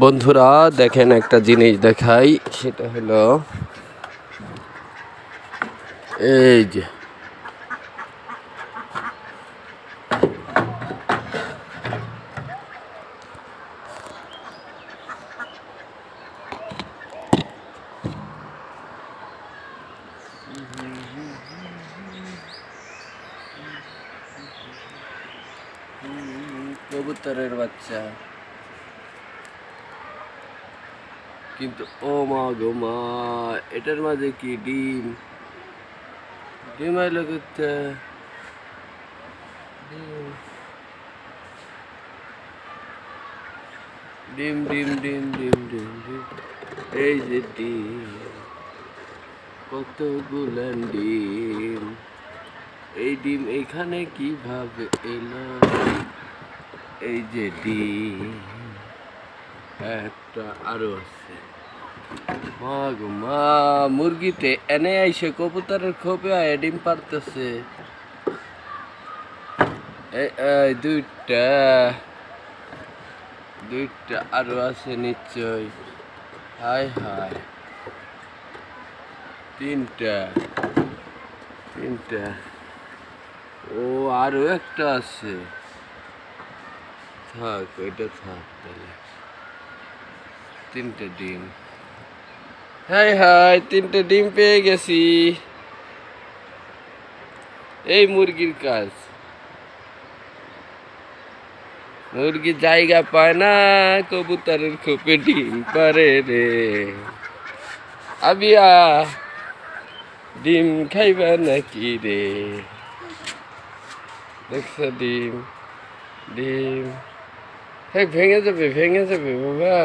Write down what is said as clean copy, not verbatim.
বন্ধুরা দেখেন একটা জিনিস দেখাই, সেটা হলো এই যে কবুতরের বাচ্চা, কিন্তু ও মা গো মা, এটার মাঝে কি ডিম ডিম আইলো করতে ডিম ডিম ডিম ডিম ডিম ডিম এই যে ডিম, কতগুলান ডিম, এই ডিম এখানে কিভাবে এলো? এই যে ডিম একটা আরো আছে। মা গো মা, মুরগিতে এনে আইসে কবুতরের খোপে আয় ডিম পারতেছে। এই দুইটা দুইটা আরো আছে নিশ্চয়। হায় হায়, তিনটা তিনটা, ও আরো একটা আছে, থাক ওইটা থাক তাহলে। তিনটে ডিম, হাই হাই, তিনটে ডিম পেয়ে গেছি। এই মুরগির কাজ, মুরগি জায়গা পায় না, কবুতরের খোপে ডিম পারে রে। আবিয়া ডিম খাইবা নাকি রে? দেখছ ডিম ডিম, ভেঙে যাবে ভেঙে যাবে বাবা।